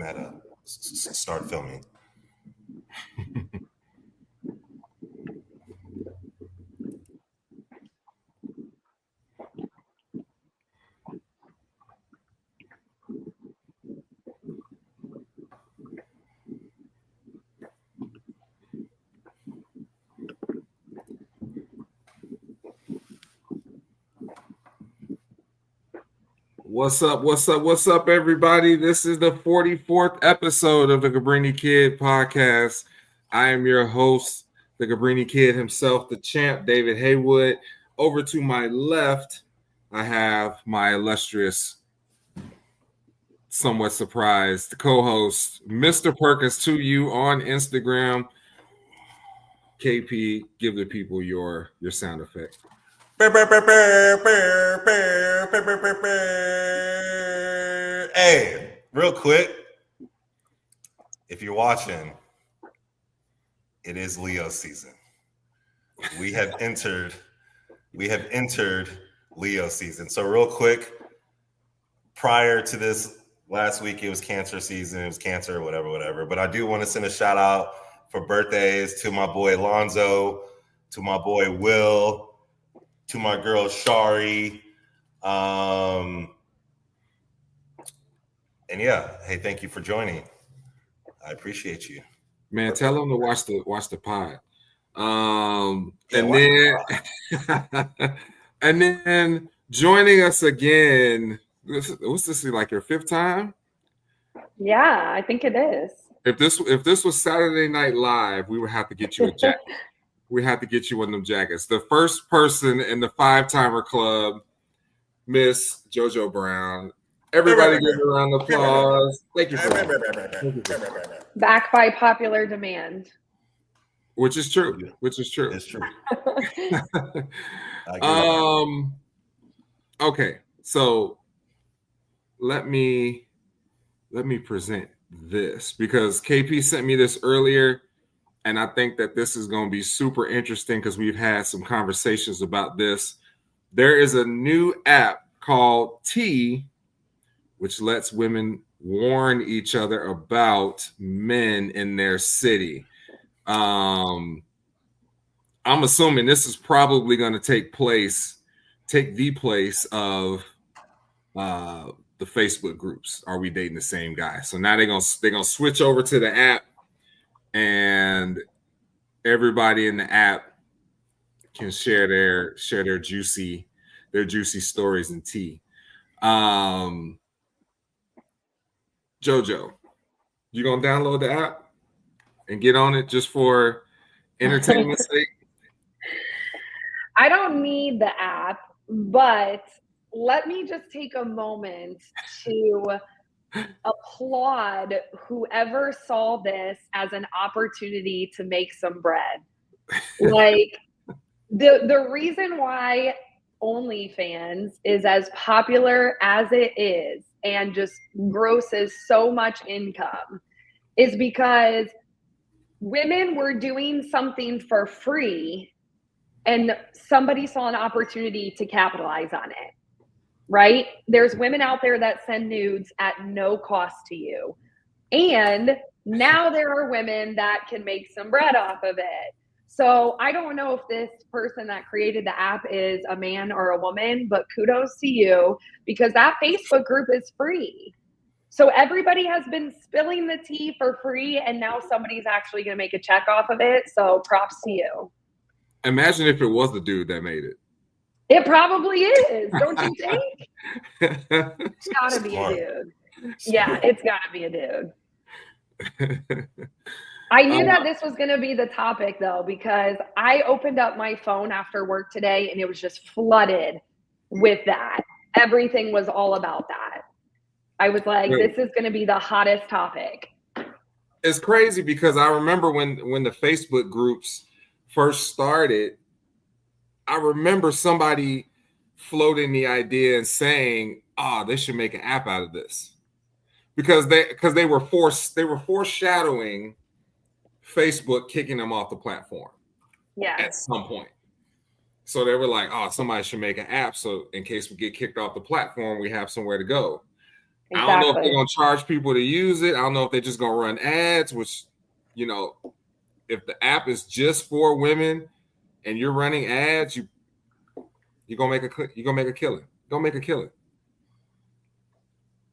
Meta. Start filming. What's up, everybody? This is the 44th episode of the Cabrini Kid podcast. I am your host, the Cabrini Kid himself, the champ, David Haywood. Over to my left, I have my illustrious, somewhat surprised co-host, Mr. Perkins, to you on Instagram. KP, give the people your sound effect. Hey, real quick, if you're watching, it is Leo season. We have entered Leo season. So real quick, prior to this last week, it was Cancer season. It was Cancer, whatever. But I do want to send a shout out for birthdays to my boy Lonzo, to my boy Will, to my girl Shari. And yeah, hey, thank you for joining. I appreciate you. Man, tell them to watch the pod. And then joining us again. What's this like your fifth time? Yeah, I think it is. If this was Saturday Night Live, we would have to get you a jacket. We have to get you one of them jackets. The first person in the 5-timer club, Miss JoJo Brown. Everybody give her a round of applause. Thank you for that. Back by popular demand. Which is true. It's true. Okay, so let me present this because KP sent me this earlier, and I think that this is going to be super interesting because we've had some conversations about this. There is a new app called T, which lets women warn each other about men in their city. I'm assuming this is probably going to take the place of the Facebook groups. Are we dating the same guy? So now they're gonna switch over to the app, and everybody in the app can share their juicy stories and tea. JoJo, you gonna download the app and get on it just for entertainment's sake? I don't need the app, but let me just take a moment to applaud whoever saw this as an opportunity to make some bread. Like the reason why OnlyFans is as popular as it is and just grosses so much income is because women were doing something for free and somebody saw an opportunity to capitalize on it, right? There's women out there that send nudes at no cost to you. And now there are women that can make some bread off of it. So I don't know if this person that created the app is a man or a woman, but kudos to you because that Facebook group is free. So everybody has been spilling the tea for free, and now somebody's actually going to make a check off of it. So props to you. Imagine if it was the dude that made it. It probably is, don't you think? It's got to be a dude. Yeah, it's got to be a dude. I knew that this was going to be the topic, though, because I opened up my phone after work today, and it was just flooded with that. Everything was all about that. I was like, this is going to be the hottest topic. It's crazy because I remember when the Facebook groups first started, I remember somebody floating the idea and saying, they should make an app out of this. Because they were foreshadowing Facebook kicking them off the platform. Yeah. At some point. So they were like, somebody should make an app so in case we get kicked off the platform, we have somewhere to go. I don't know if they're gonna charge people to use it. I don't know if they're just gonna run ads, which, you know, if the app is just for women and you're running ads, you're gonna make a killing. Don't make a killing.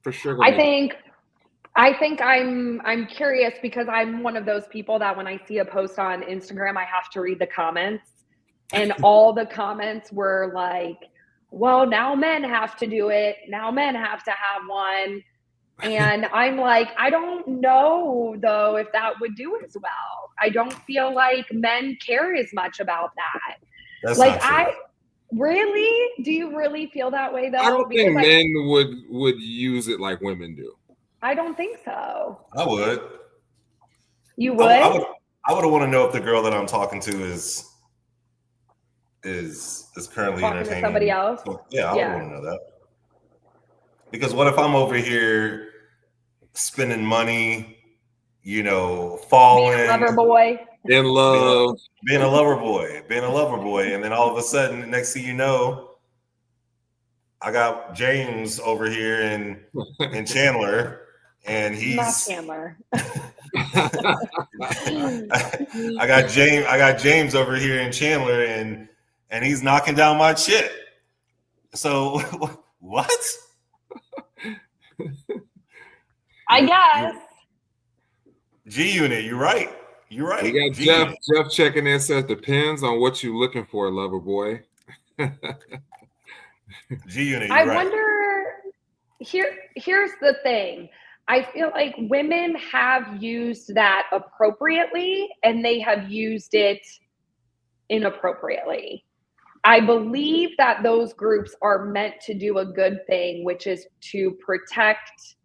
For sure. I think I'm curious because I'm one of those people that when I see a post on Instagram, I have to read the comments. And all the comments were like, well, now men have to do it. Now men have to have one. And I'm like, I don't know, though, if that would do as well. I don't feel like men care as much about that. That's like, not true. Really? Do you really feel that way, though? I don't think men would use it like women do. I don't think so. I would. You would? I would want to know if the girl that I'm talking to is currently talking entertaining to somebody else. Yeah, I would want to know that. Because what if I'm over here spending money, you know, falling, being a lover boy, in love, being a lover boy, and then all of a sudden, next thing you know, I got James over here in Chandler, and he's not Chandler. I got James over here in Chandler, and he's knocking down my chick. So what? I guess. G Unit, you're right. You're right. We got Jeff checking in, says depends on what you're looking for, lover boy. G Unit, I wonder. Here's the thing. I feel like women have used that appropriately, and they have used it inappropriately. I believe that those groups are meant to do a good thing, which is to protect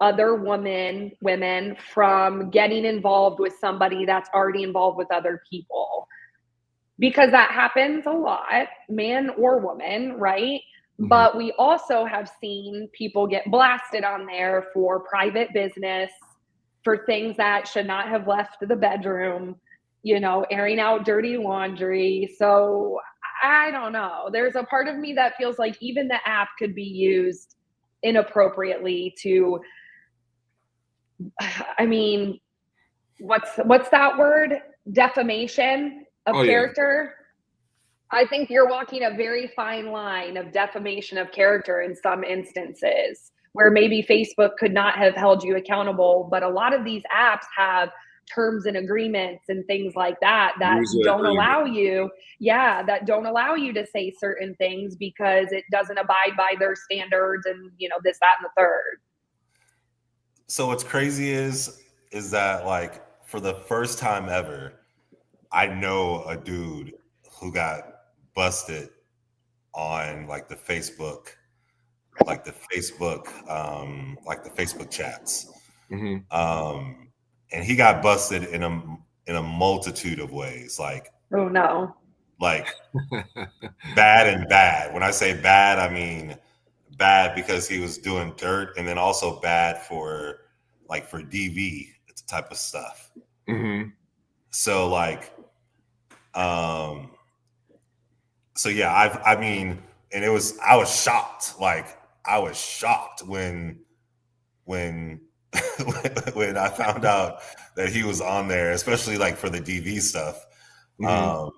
other women from getting involved with somebody that's already involved with other people. Because that happens a lot, man or woman, right? Mm-hmm. But we also have seen people get blasted on there for private business, for things that should not have left the bedroom, you know, airing out dirty laundry. So I don't know. There's a part of me that feels like even the app could be used inappropriately to, I mean, what's that word? Defamation of character. Yeah. I think you're walking a very fine line of defamation of character in some instances where maybe Facebook could not have held you accountable, but a lot of these apps have terms and agreements and things like that don't allow you to say certain things because it doesn't abide by their standards and, you know, this, that, and the third. So what's crazy is that, like, for the first time ever, I know a dude who got busted on like the Facebook chats. Mm-hmm. And he got busted in a multitude of ways. Like, oh no. Like bad and bad. When I say bad, I mean bad because he was doing dirt, and then also bad for DV type of stuff. Mm-hmm. So so yeah, I mean, and I was shocked. Like, I was shocked when when I found out that he was on there, especially like for the DV stuff. Mm-hmm.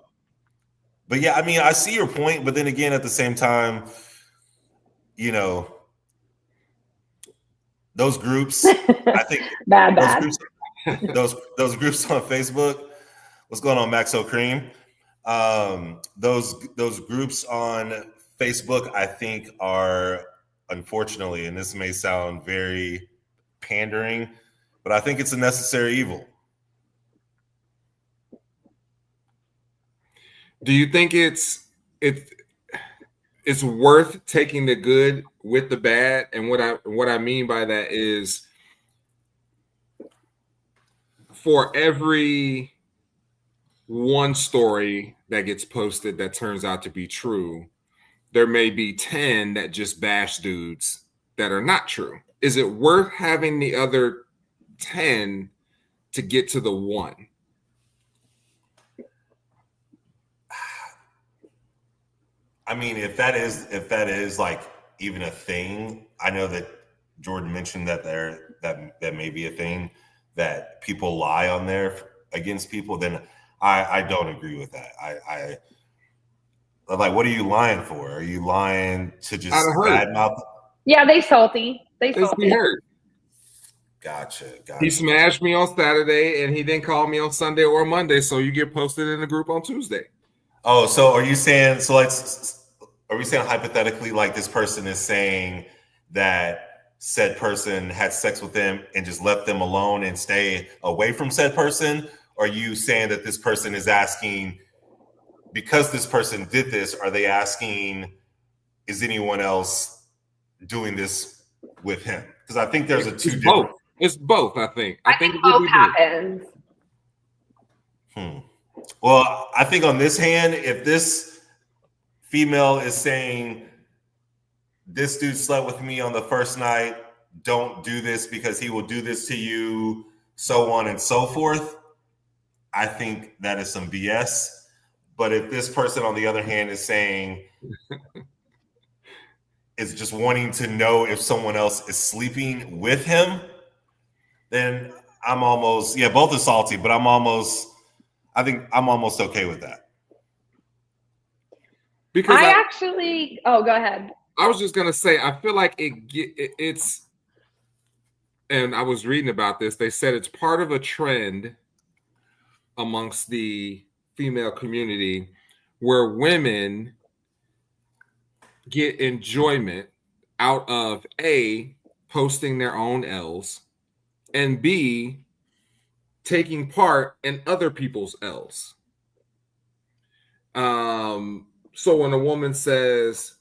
But yeah, I mean, I see your point, but then again, at the same time, you know, those groups, I think those groups on Facebook. What's going on, Maxo Cream? Those groups on Facebook, I think, are, unfortunately, and this may sound very pandering, but I think it's a necessary evil. Do you think it's worth taking the good with the bad? And what I mean by that is, for every one story that gets posted that turns out to be true, there may be 10 that just bash dudes that are not true. Is it worth having the other 10 to get to the one? I mean, if that is like even a thing, I know that Jordan mentioned that that may be a thing that people lie on there against people, then I don't agree with that. I like, what are you lying for? Are you lying to just Out of hurt. badmouth? Yeah, they salty. They Let's be salty. hurt. Gotcha. He smashed me on Saturday, and he didn't call me on Sunday or Monday, so you get posted in the group on Tuesday. Oh, so are you saying, are we saying hypothetically, like this person is saying that said person had sex with them and just left them alone and stay away from said person? Or are you saying that this person is asking, because this person did this, are they asking, is anyone else doing this with him? Because I think there's It's both. It's both, I think. I think both happens. Well, I think on this hand, if this female is saying, this dude slept with me on the first night, don't do this because he will do this to you, so on and so forth, I think that is some BS. But if this person, on the other hand, is saying, is just wanting to know if someone else is sleeping with him, then I'm almost, both are salty, but I think I'm almost okay with that. Because go ahead. I was just going to say, I feel like it's, and I was reading about this, they said it's part of a trend amongst the female community where women get enjoyment out of A, posting their own L's, and B, taking part in other people's L's. So when a woman says,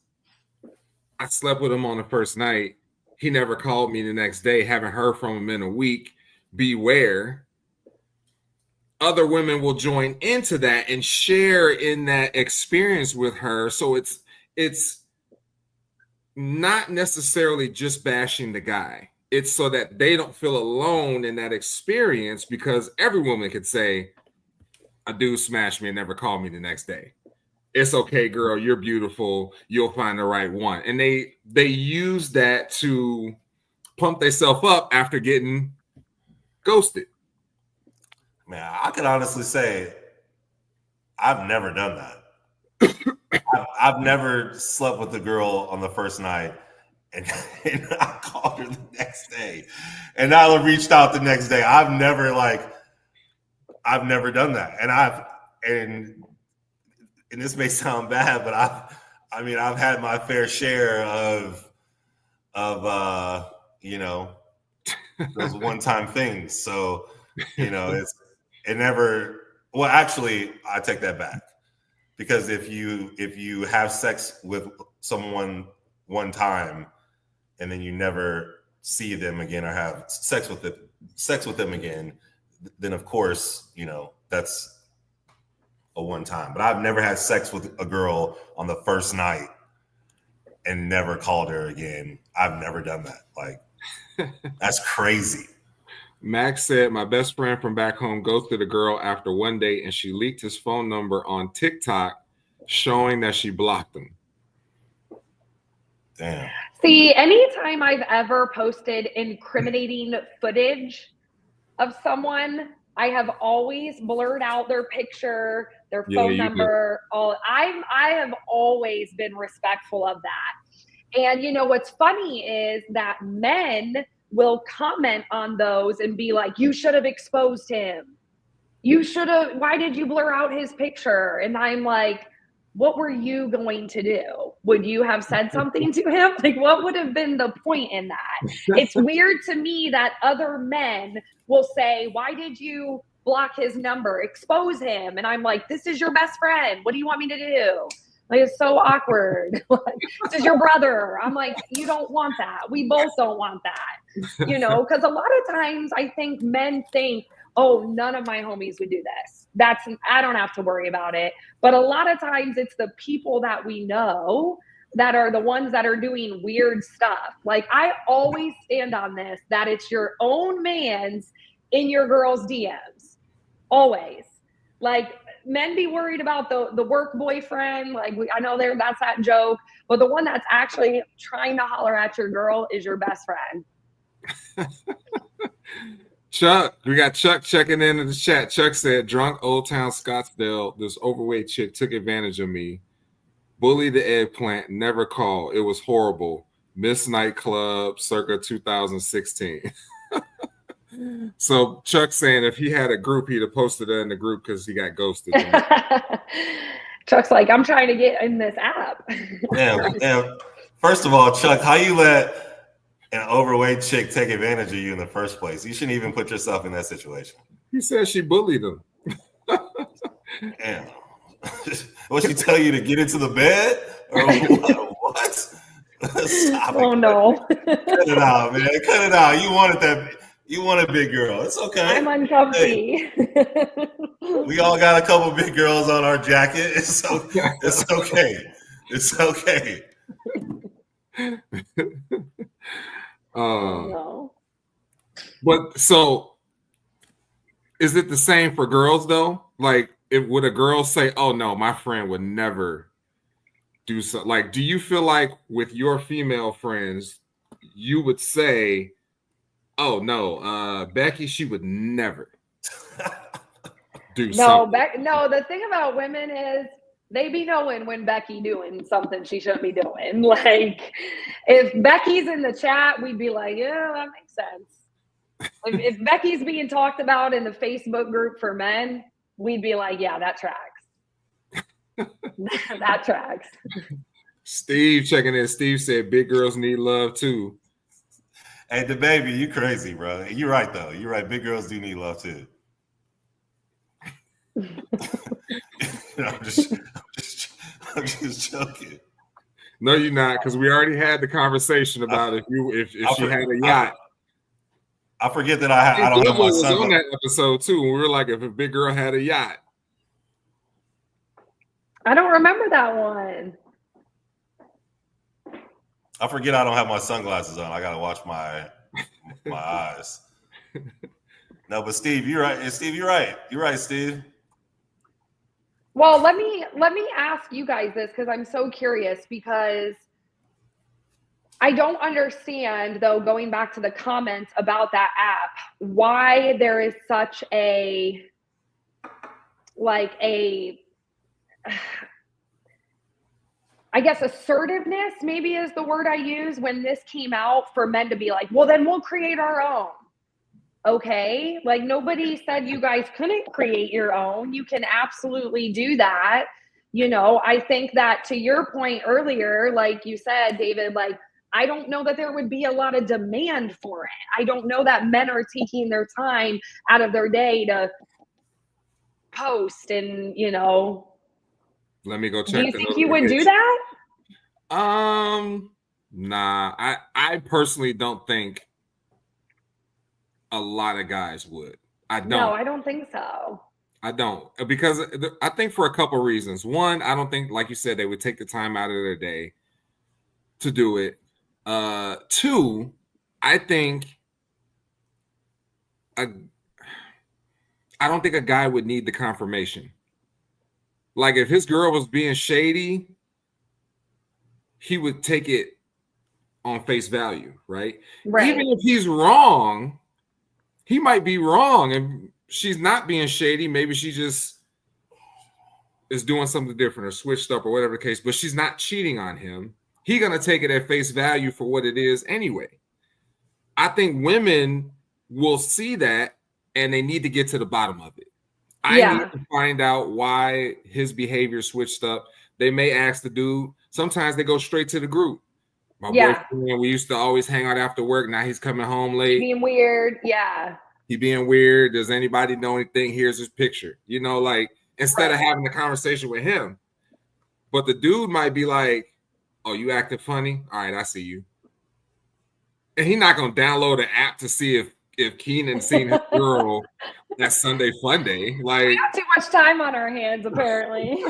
I slept with him on the first night, he never called me the next day, haven't heard from him in a week, beware. Other women will join into that and share in that experience with her. So it's not necessarily just bashing the guy. It's so that they don't feel alone in that experience, because every woman could say, a dude smashed me and never called me the next day. It's okay, girl, you're beautiful, you'll find the right one. And they use that to pump themselves up after getting ghosted. Man, I can honestly say I've never done that. I've never slept with a girl on the first night and I called her the next day, and I reached out the next day. I've never done that, and this may sound bad, but I've had my fair share of those one-time things. So it never. Well, actually, I take that back, because if you have sex with someone one time and then you never see them again or have sex with them again, then of course that's a one time. But I've never had sex with a girl on the first night and never called her again. I've never done that. Like, that's crazy. Max said, my best friend from back home ghosted a girl after one date, and she leaked his phone number on TikTok, showing that she blocked him. Damn. See, anytime I've ever posted incriminating footage of someone, I have always blurred out their picture, their phone number. I have always been respectful of that. And what's funny is that men will comment on those and be like, you should have exposed him. Why did you blur out his picture? And I'm like, what were you going to do? Would you have said something to him? Like, what would have been the point in that? It's weird to me that other men will say, why did you block his number? Expose him. And I'm like, this is your best friend. What do you want me to do? Like, it's so awkward. Like, this is your brother. I'm like, you don't want that. We both don't want that. Because a lot of times I think men think, oh, none of my homies would do this. I don't have to worry about it. But a lot of times it's the people that we know that are the ones that are doing weird stuff. Like, I always stand on this, that it's your own man's in your girl's DMs. Always. Like, men be worried about the work boyfriend. Like I know that's that joke, but the one that's actually trying to holler at your girl is your best friend. Chuck, we got Chuck checking in the chat. Chuck said, drunk Old Town Scottsdale, this overweight chick took advantage of me. Bully the eggplant, never call. It was horrible. Miss Nightclub circa 2016. So Chuck saying if he had a group, he'd have posted it in the group because he got ghosted. Chuck's like, I'm trying to get in this app. Damn. First of all, Chuck, how you let an overweight chick take advantage of you in the first place? You shouldn't even put yourself in that situation. He said she bullied him. Damn. What, she tell you to get into the bed? Or what? Stop it. Oh no. Cut it out, man. Cut it out. You wanted big girl. It's okay. I'm uncomfy. Hey, we all got a couple big girls on our jacket. It's okay. It's okay. No. But so is it the same for girls though? Like, would a girl say, "Oh no, my friend would never do so"? Like, do you feel like with your female friends, you would say, "Oh no, Becky, she would never do something"? No, the thing about women is they be knowing when Becky doing something she shouldn't be doing. Like, if Becky's in the chat, we'd be like, yeah, that makes sense. If Becky's being talked about in the Facebook group for men, we'd be like, yeah, that tracks. That tracks. Steve checking in. Steve said, big girls need love too. Hey, the baby, you crazy, bro. You're right, though. You're right. Big girls do need love too. I'm just joking. No, you're not, because we already had the conversation about if she had a yacht. I forget that I don't have my son on that episode too. When we were like, if a big girl had a yacht. I don't remember that one. I forget I don't have my sunglasses on. I gotta watch my eyes. No, but Steve, you're right. Steve, you're right. You're right, Steve. Well, let me ask you guys this, because I'm so curious, because I don't understand, though, going back to the comments about that app, why there is such a I guess assertiveness maybe is the word I use when this came out, for men to be like, well, then we'll create our own. Okay, like nobody said you guys couldn't create your own. You can absolutely do that. You know, I think that to your point earlier, like you said, David, like, I don't know that there would be a lot of demand for it. I don't know that men are taking their time out of their day to post and, you know. Let me go check. Do you think you would do that? Nah, I personally don't think a lot of guys would. I don't. No, I don't think so. I don't, because I think for a couple of reasons. One, I don't think, like you said, they would take the time out of their day to do it. Two, I don't think a guy would need the confirmation. Like, if his girl was being shady, he would take it on face value, right? Even if he's wrong, he might be wrong and she's not being shady. Maybe she just is doing something different or switched up or whatever the case, but she's not cheating on him. He's going to take it at face value for what it is anyway. I think women will see that and they need to get to the bottom of it. I need to find out why his behavior switched up. They may ask the dude. Sometimes they go straight to the group. My boyfriend, we used to always hang out after work. Now he's coming home late. Being weird. Yeah. He being weird. Does anybody know anything? Here's his picture. You know, like, instead of having a conversation with him. But the dude might be like, oh, you acting funny? All right, I see you. And he's not going to download an app to see if Keinon seen his girl that Sunday fun day. Like, we have too much time on our hands, apparently.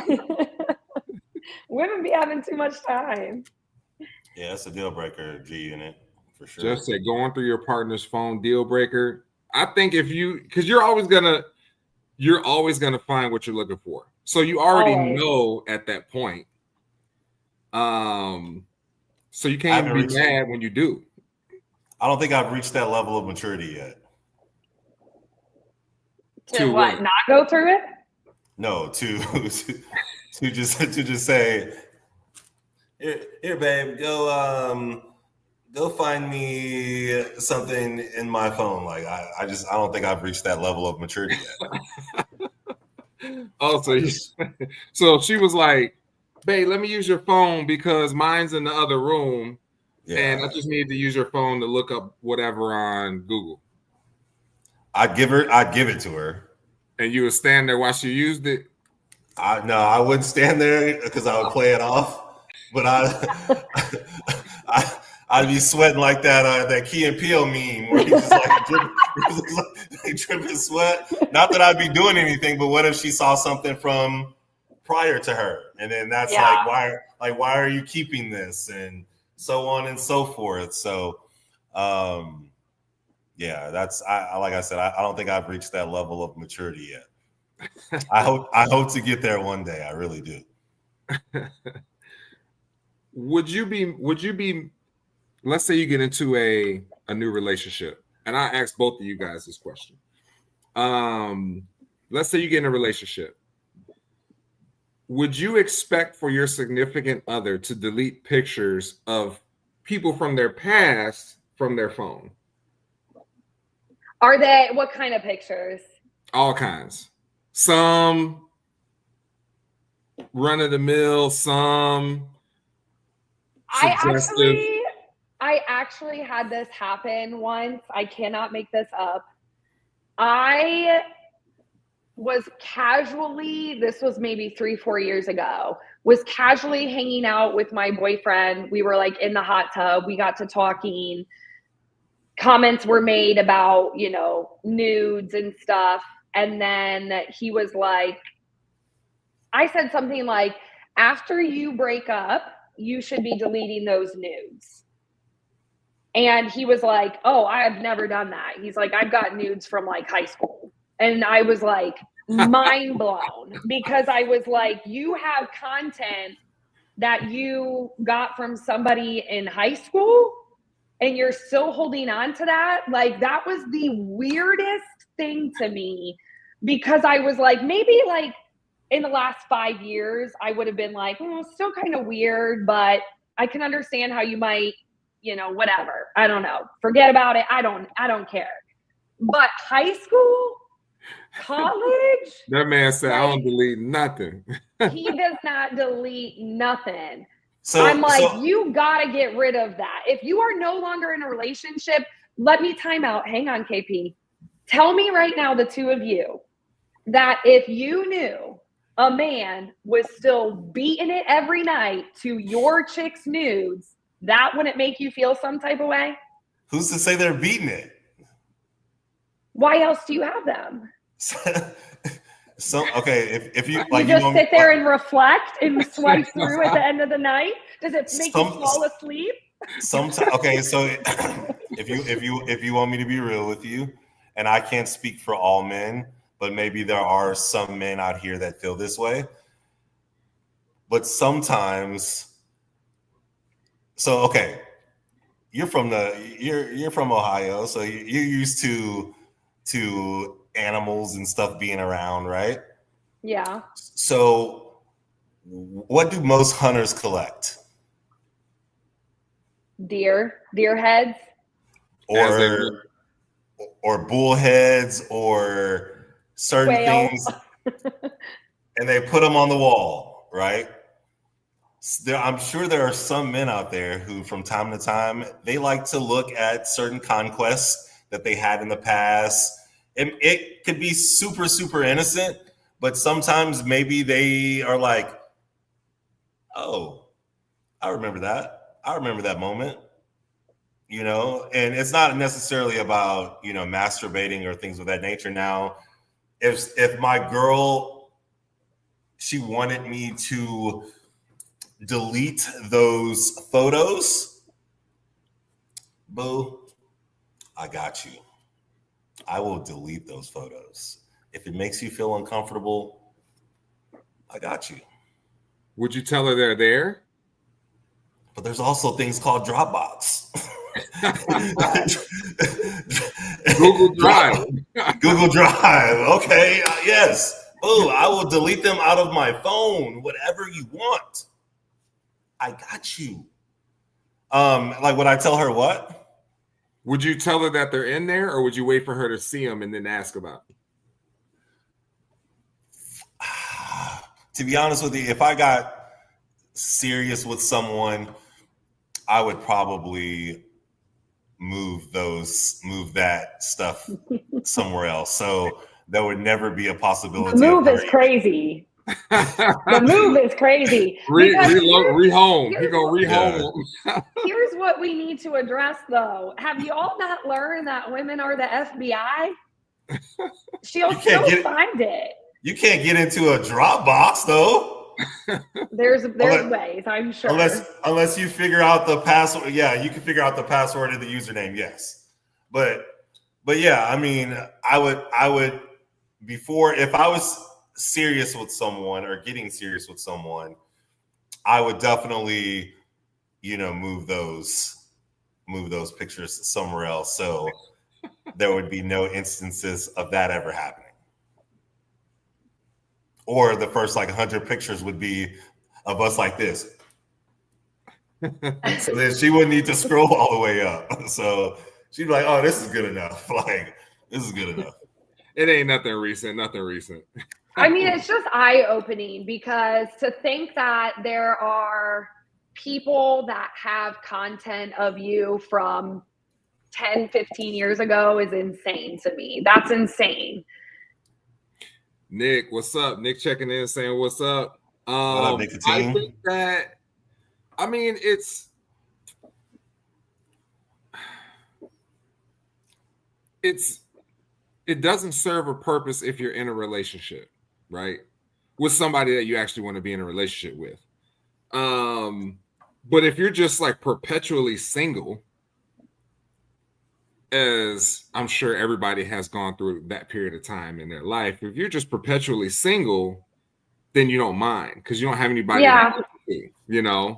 Women be having too much time. Yeah, that's a deal breaker, G-Unit, for sure. Just say going through your partner's phone, deal breaker. I think if you, because you're always going to, you're always going to find what you're looking for. So you already Always. know at that point. So you I can't haven't even be mad when you do. I don't think I've reached that level of maturity yet. To what? Not go through it? No, to just say, here, babe, go find me something in my phone. Like I don't think I've reached that level of maturity yet. Oh, so she was like, babe, let me use your phone because mine's in the other room. Yeah. And I just need to use your phone to look up whatever on Google. I'd give it to her. And you would stand there while she used it? No, I wouldn't stand there because I would play it off. But I'd be sweating like that Key and Peele meme where he's just like dripping sweat. Not that I'd be doing anything, but what if she saw something from prior to her, and then that's why are you keeping this, and so on and so forth. So, yeah, that's like I said, I don't think I've reached that level of maturity yet. I hope to get there one day. I really do. Would you be let's say you get into a new relationship, and I ask both of you guys this question. Let's say you get in a relationship. Would you expect for your significant other to delete pictures of people from their past from their phone? Are they, what kind of pictures? All kinds. Some run of the mill, some suggestive. I actually had this happen once. I cannot make this up. I was casually, this was maybe 3-4 years ago, was casually hanging out with my boyfriend. We were like in the hot tub. We got to talking. Comments were made about, you know, nudes and stuff. And then he was like, I said something like, after you break up, you should be deleting those nudes. And he was like, oh, I have never done that. He's like, I've got nudes from like high school. And I was like, mind blown, because I was like, you have content that you got from somebody in high school and you're still holding on to that. Like, that was the weirdest thing to me, because I was like, maybe like in the last 5 years, I would have been like, still kind of weird, but I can understand how you might, you know, whatever. I don't know. Forget about it. I don't care. But high school, college, that man said, like, I don't delete nothing. He does not delete nothing. So I'm like, you gotta get rid of that. If you are no longer in a relationship, let me time out. Hang on, KP. Tell me right now, the two of you, that if you knew a man was still beating it every night to your chick's nudes, that wouldn't make you feel some type of way? Who's to say they're beating it? Why else do you have them? So okay, if you like, you just sit there and reflect and swipe through at the end of the night. Does it make you fall asleep? Sometimes, okay. So if you want me to be real with you, and I can't speak for all men, but maybe there are some men out here that feel this way. But sometimes, so okay, you're from Ohio, so you're used to animals and stuff being around, right? Yeah. So what do most hunters collect? Deer heads, or bull heads, or certain quail. things, and they put them on the wall, right? I'm sure there are some men out there who, from time to time, they like to look at certain conquests that they had in the past. It could be super, super innocent, but sometimes maybe they are like, oh, I remember that. I remember that moment, you know, and it's not necessarily about, you know, masturbating or things of that nature. Now, if my girl, she wanted me to delete those photos, boo, I got you. I will delete those photos. If it makes you feel uncomfortable, I got you. Would you tell her they're there? But there's also things called Dropbox. Google Drive. Google Drive. Okay. Yes. Oh, I will delete them out of my phone. Whatever you want. I got you. Like, would I tell her what? Would you tell her that they're in there, or would you wait for her to see them and then ask about it? To be honest with you, if I got serious with someone, I would probably move that stuff somewhere else. So there would never be a possibility. The move is crazy. The move is crazy. Rehome. He gonna rehome. Here's what we need to address, though. Have you all not learned that women are the FBI? She'll still find it. You can't get into a Dropbox, though. There's ways, I'm sure. Unless you figure out the password. Yeah, you can figure out the password and the username. Yes, but yeah, I mean, I would before, if I was serious with someone or getting serious with someone, I would definitely, move those pictures somewhere else, so there would be no instances of that ever happening. Or the first 100 pictures would be of us like this. So then she wouldn't need to scroll all the way up. So she'd be like, oh, this is good enough. This is good enough. It ain't nothing recent. I mean, it's just eye-opening, because to think that there are people that have content of you from 10, 15 years ago is insane to me. That's insane. Nick, what's up? Nick checking in saying what's up. What up, Nick? I think that, I mean, it doesn't serve a purpose if you're in a relationship, right? With somebody that you actually want to be in a relationship with. But if you're just perpetually single, as I'm sure everybody has gone through that period of time in their life, if you're just perpetually single, then you don't mind because you don't have anybody. Yeah.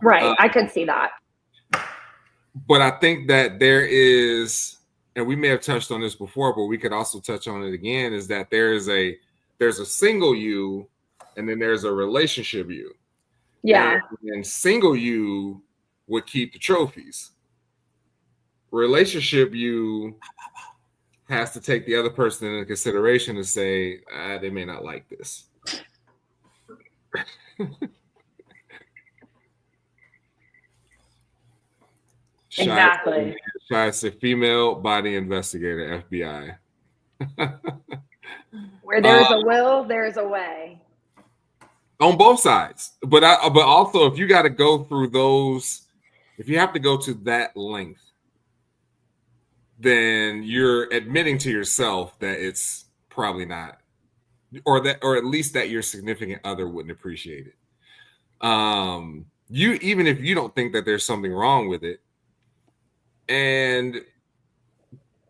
Right. I could see that. But I think that there is, and we may have touched on this before, but we could also touch on it again, is that there's a single you and then there's a relationship you. Yeah. And single you would keep the trophies. Relationship you has to take the other person into consideration and say, they may not like this. Exactly. Shy said female body investigator, FBI. Where there's a will, there's a way. On both sides. But also, if you got to go through those, if you have to go to that length, then you're admitting to yourself that it's probably not, or at least that your significant other wouldn't appreciate it. Even if you don't think that there's something wrong with it, and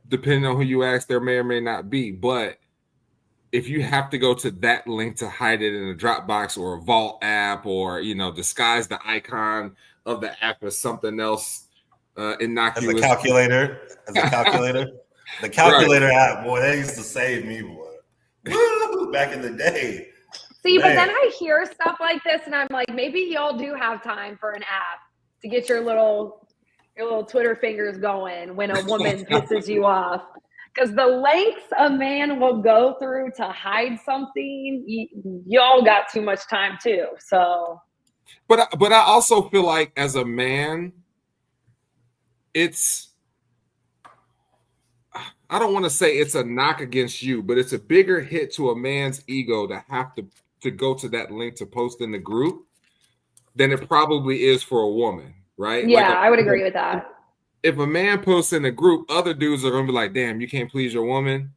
depending on who you ask, there may or may not be. But if you have to go to that length to hide it in a Dropbox or a Vault app, or disguise the icon of the app as something else innocuous, as a calculator, the calculator app, boy, that used to save me, boy. Woo, back in the day. See, but then I hear stuff like this, and I'm like, maybe y'all do have time for an app to get your little Twitter fingers going when a woman pisses you off. Because the lengths a man will go through to hide something, y'all got too much time too. So, but I also feel like as a man, I don't want to say it's a knock against you, but it's a bigger hit to a man's ego to have to go to that link to post in the group than it probably is for a woman, right? Yeah, I would agree with that. If a man posts in a group, other dudes are gonna be like, "Damn, you can't please your woman.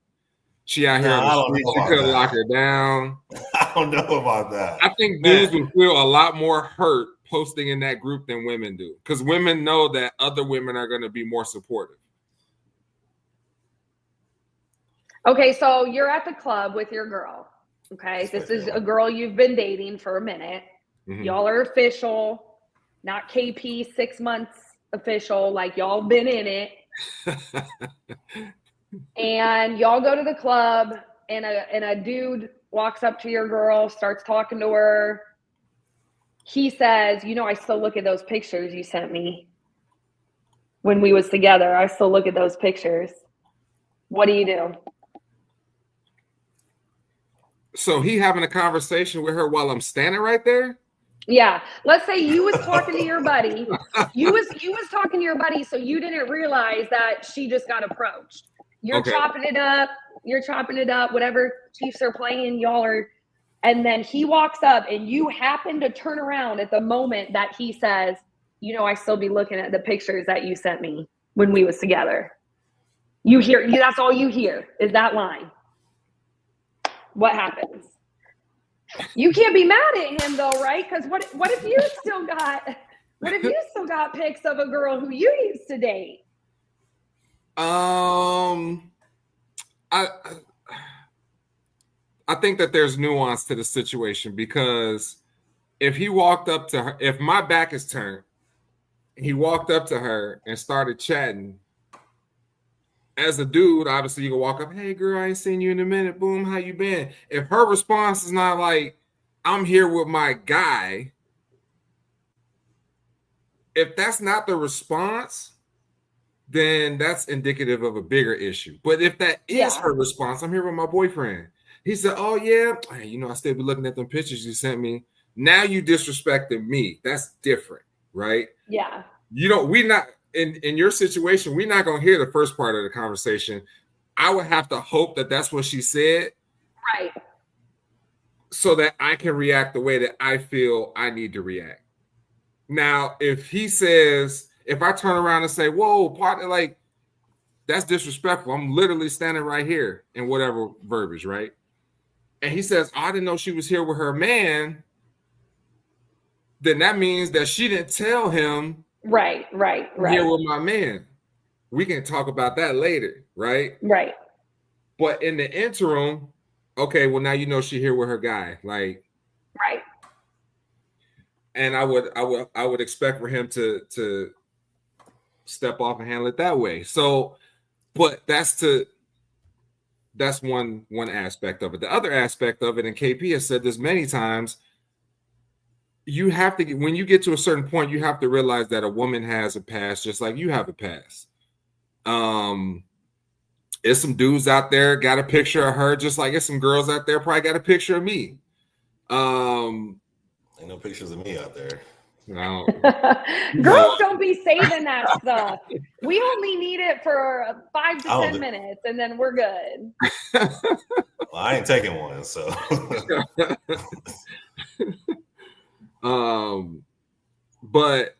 She out here on the street. You couldn't lock her down." I don't know about that. I think dudes would feel a lot more hurt posting in that group than women do, because women know that other women are going to be more supportive. Okay, so you're at the club with your girl. Okay, this is a girl you've been dating for a minute. Mhm. Y'all are official, not KP 6 months official, like y'all been in it. And y'all go to the club, and a dude walks up to your girl, starts talking to her. He says, "You know, I still look at those pictures you sent me when we was together. I still look at those pictures." What do you do? So he having a conversation with her while I'm standing right there? Yeah. Let's say you was talking to your buddy. You was talking to your buddy, so you didn't realize that she just got approached. You're chopping it up. Whatever Chiefs are playing, y'all are. And then he walks up, and you happen to turn around at the moment that he says, "You know, I still be looking at the pictures that you sent me when we was together." You hear, that's all you hear is that line. What happens? You can't be mad at him though, right? Because what if you still got pics of a girl who you used to date? I think that there's nuance to the situation, because if he walked up to her, if my back is turned, he walked up to her and started chatting. As a dude, obviously you can walk up, "Hey girl, I ain't seen you in a minute. Boom, how you been?" If her response is not like, "I'm here with my guy," if that's not the response, then that's indicative of a bigger issue. But if that is her response, "I'm here with my boyfriend." He said, "Oh yeah, hey, you know, I still be looking at them pictures you sent me." Now you disrespecting me. That's different, right? Yeah. We not in your situation, we're not gonna hear the first part of the conversation. I would have to hope that that's what she said, right? So that I can react the way that I feel I need to react. Now, if I turn around and say, "Whoa, partner," like, that's disrespectful. I'm literally standing right here in whatever verbiage, right? And he says, "I didn't know she was here with her man," then that means that she didn't tell him, right. "I'm here with my man." We can talk about that later, right? Right. But in the interim, okay, well, now you know she here with her guy, like, right. And I would expect for him to step off and handle it that way. So, but that's one aspect of it. The other aspect of it, and KP has said this many times, you have to, when you get to a certain point, you have to realize that a woman has a past just like you have a past. There's some dudes out there got a picture of her, just like there's some girls out there probably got a picture of me. Ain't no pictures of me out there. No. Girls don't be saving that stuff. We only need it for 5 to 10 minutes, and then we're good. Well, I ain't taking one, so. But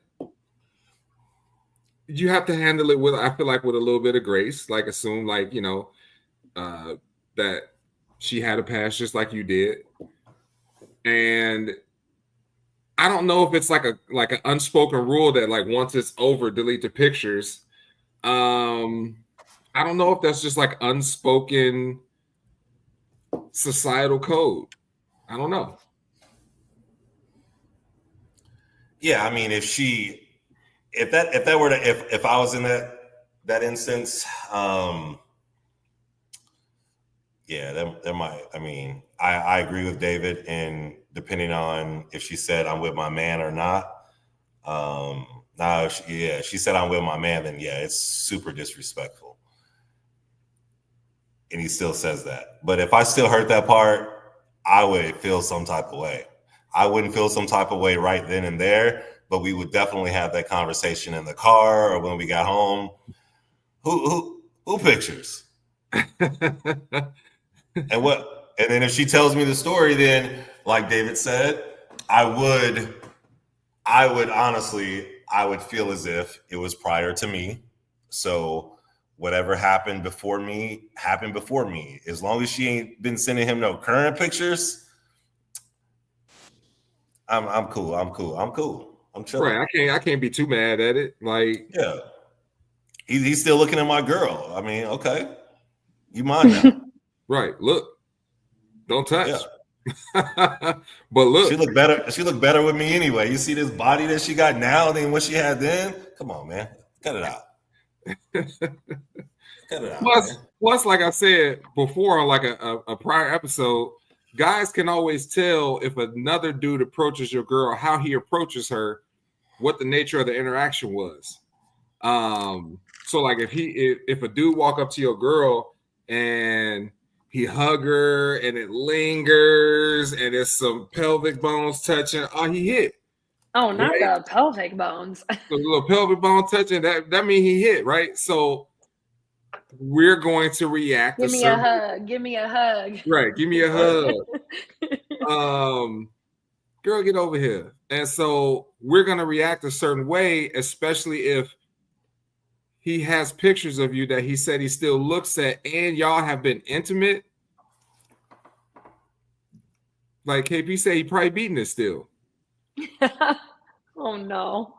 you have to handle it with, I feel like, with a little bit of grace. Like, assume, like, you know, that she had a past just like you did, and I don't know if it's like an unspoken rule that, like, once it's over, delete the pictures. I don't know if that's just like unspoken societal code. I don't know. Yeah, I mean, if I was in that instance, yeah, there might. I mean, I agree with David, and depending on if she said I'm with my man or not. Now, if she said I'm with my man, then yeah, it's super disrespectful. And he still says that. But if I still heard that part, I would feel some type of way. I wouldn't feel some type of way right then and there, but we would definitely have that conversation in the car or when we got home. Who pictures? And then if she tells me the story, then like David said, I would honestly, I would feel as if it was prior to me. So whatever happened before me happened before me. As long as she ain't been sending him no current pictures, I'm cool. I'm chilling. Right. I can't be too mad at it. Like, yeah. He's still looking at my girl. I mean, okay. You mine now. Right. Look, don't touch. Yeah. But look, she looked better. She looked better with me anyway. You see this body that she got now than what she had then? Come on, man. Cut it out. Cut it out, man. Plus, like I said before on like a prior episode, guys can always tell if another dude approaches your girl, how he approaches her, what the nature of the interaction was. So like if a dude walk up to your girl and he hug her and it lingers and there's some pelvic bones touching, oh, he hit. Oh, not right? The pelvic bones. The little pelvic bone touching, that means he hit, right? So we're going to react. Give me a hug. Give me a hug. Right. Give me a hug. Girl, get over here. And so we're going to react a certain way, especially if he has pictures of you that he said he still looks at and y'all have been intimate. Like KP said, he probably beating it still. Oh, no.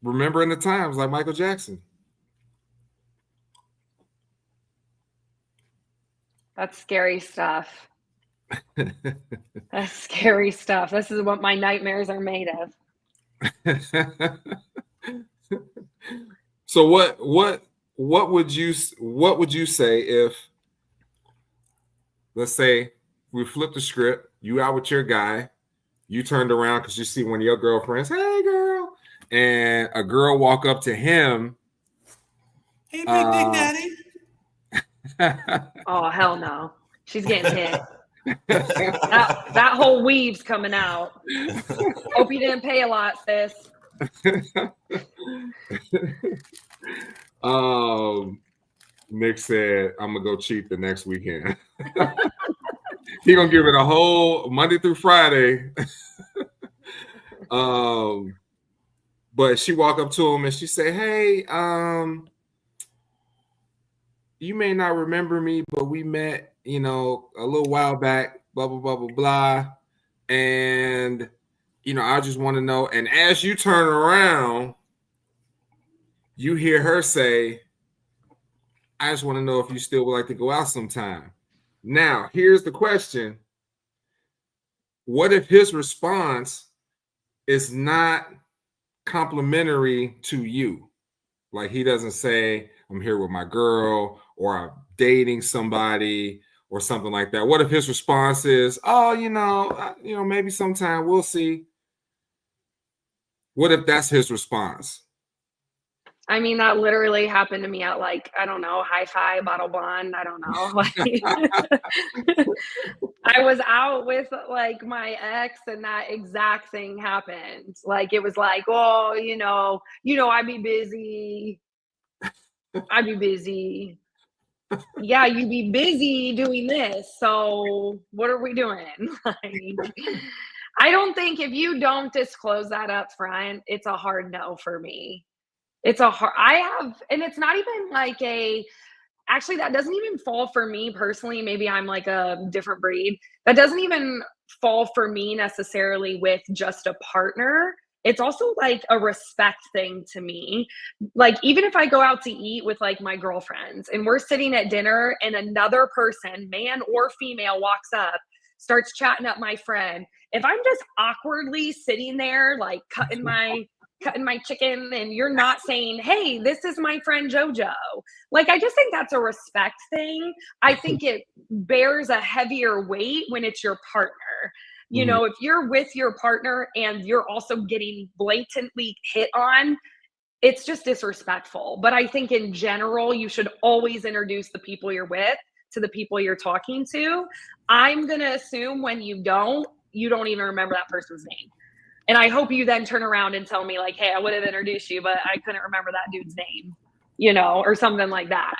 Remembering the times like Michael Jackson. That's scary stuff. That's scary stuff. This is what my nightmares are made of. So what would you say if, let's say we flip the script, you out with your guy, you turned around because you see one of your girlfriends, hey girl, and a girl walk up to him, hey big dick daddy. Oh, hell no. She's getting hit. that whole weave's coming out. Hope you didn't pay a lot, sis. Nick said, I'm going to go cheat the next weekend. He going to give it a whole Monday through Friday. But she walk up to him and she say, hey, you may not remember me, but we met, a little while back, blah, blah, blah, blah, blah. And, I just want to know. And as you turn around, you hear her say, I just want to know if you still would like to go out sometime. Now, here's the question. What if his response is not complimentary to you? Like he doesn't say, I'm here with my girl, or I'm dating somebody, or something like that. What if his response is, oh, maybe sometime we'll see? What if that's his response? I mean, that literally happened to me at I don't know, High Five, Bottle Blonde. I don't know. I was out with my ex and that exact thing happened. It was oh, I'd be busy. Yeah, you'd be busy doing this. So what are we doing? I don't think if you don't disclose that up front, it's a hard no for me. And it's not even actually, that doesn't even fall for me personally. Maybe I'm a different breed. That doesn't even fall for me necessarily with just a partner. It's also a respect thing to me. Even if I go out to eat with my girlfriends and we're sitting at dinner and another person, man or female, walks up, starts chatting up my friend. If I'm just awkwardly sitting there, cutting my chicken, and you're not saying, hey, this is my friend JoJo. I just think that's a respect thing. I think it bears a heavier weight when it's your partner. If you're with your partner and you're also getting blatantly hit on, it's just disrespectful. But I think in general, you should always introduce the people you're with to the people you're talking to. I'm going to assume when you don't even remember that person's name. And I hope you then turn around and tell me hey, I would have introduced you, but I couldn't remember that dude's name, or something like that.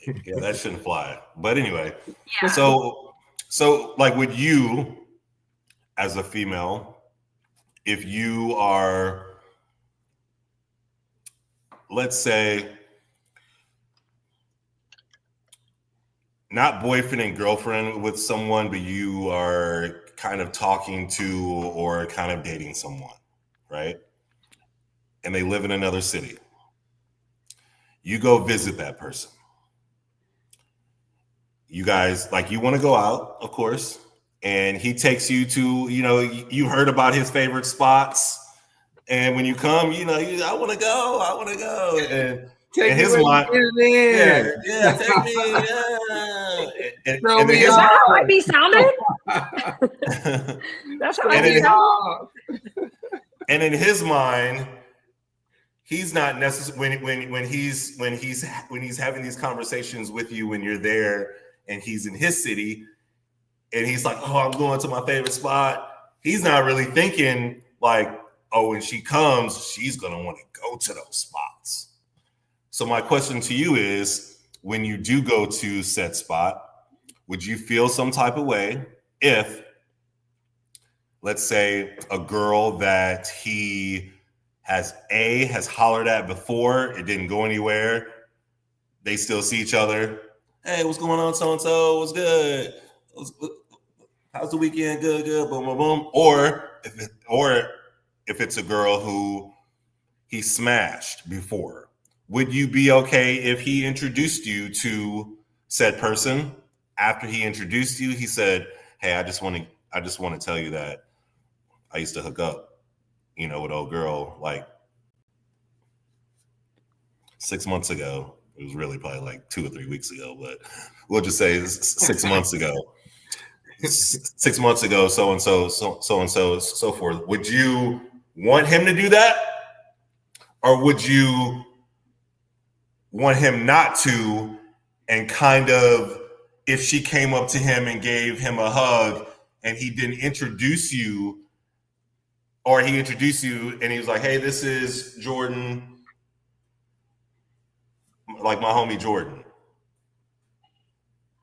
Yeah, that shouldn't fly. But anyway, yeah. So with you as a female, if you are, let's say, not boyfriend and girlfriend with someone, but you are kind of talking to or kind of dating someone, right? And they live in another city. You go visit that person. you guys, like, you want to go out, of course, and he takes you to, you heard about his favorite spots, and when you come, I want to go, and Take in me his where mind, you get it yeah, take me, yeah. Show And in me his Is that how I off. be sounding? and That's how I Show be me sounding. off. in his mind, he's not necessarily when he's having these conversations with you when you're there and he's in his city and he's like, oh, I'm going to my favorite spot. He's not really thinking like, oh, when she comes, she's gonna want to go to those spots. So my question to you is, when you do go to said spot, would you feel some type of way if, let's say, a girl that he has hollered at before, it didn't go anywhere, they still see each other, hey, what's going on, so-and-so, what's good, how's the weekend, good, boom, boom, boom, or if it's a girl who he smashed before, would you be okay if he introduced you to said person? After he introduced you, he said, hey, I just want to tell you that I used to hook up, with old girl like 6 months ago. It was really probably like 2 or 3 weeks ago, but we'll just say 6 months ago. 6 months ago, so and so, so forth. Would you want him to do that? Or would you want him not to, and kind of, if she came up to him and gave him a hug and he didn't introduce you, or he introduced you and he was like, hey, this is Jordan, like my homie Jordan.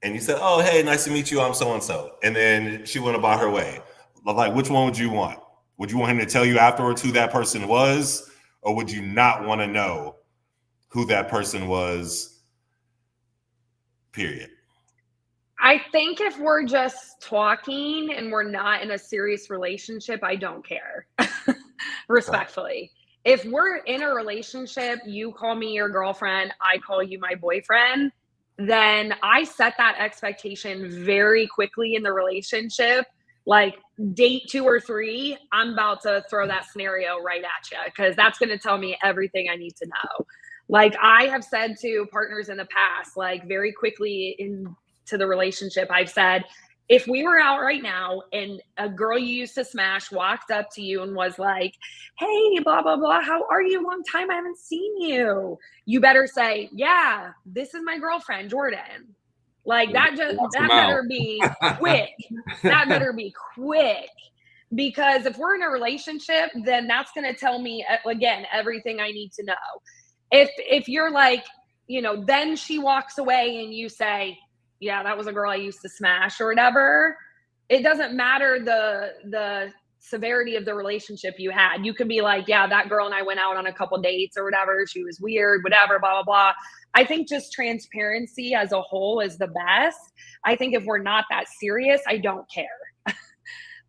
And you said, oh, hey, nice to meet you, I'm so-and-so. And then she went about her way. Like, which one would you want? Would you want him to tell you afterwards who that person was? Or would you not want to know who that person was, period? I think if we're just talking and we're not in a serious relationship, I don't care. Respectfully. If we're in a relationship, you call me your girlfriend, I call you my boyfriend, then I set that expectation very quickly in the relationship. Like date 2 or 3, I'm about to throw that scenario right at you because that's going to tell me everything I need to know. Like I have said to partners in the past, like very quickly into the relationship, I've said, if we were out right now and a girl you used to smash walked up to you and was like, hey, blah, blah, blah, how are you? Long time I haven't seen you. You better say, yeah, this is my girlfriend, Jordan. Like that better be quick. That better be quick. Because if we're in a relationship, then that's going to tell me, again, everything I need to know. If you're like, then she walks away and you say, yeah, that was a girl I used to smash or whatever, it doesn't matter the severity of the relationship you had. You could be like, yeah, that girl and I went out on a couple dates or whatever. She was weird, whatever, blah, blah, blah. I think just transparency as a whole is the best. I think if we're not that serious, I don't care.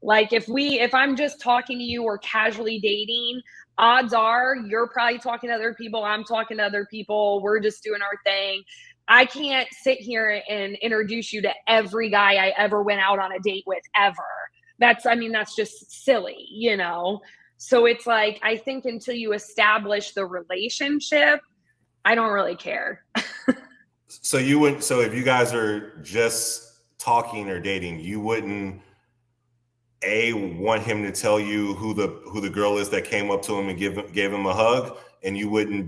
Like if I'm just talking to you or casually dating, odds are you're probably talking to other people. I'm talking to other people. We're just doing our thing. I can't sit here and introduce you to every guy I ever went out on a date with ever. That's just silly, So it's like, I think until you establish the relationship, I don't really care. So if you guys are just talking or dating, you wouldn't want him to tell you who the girl is that came up to him and gave him a hug, and you wouldn't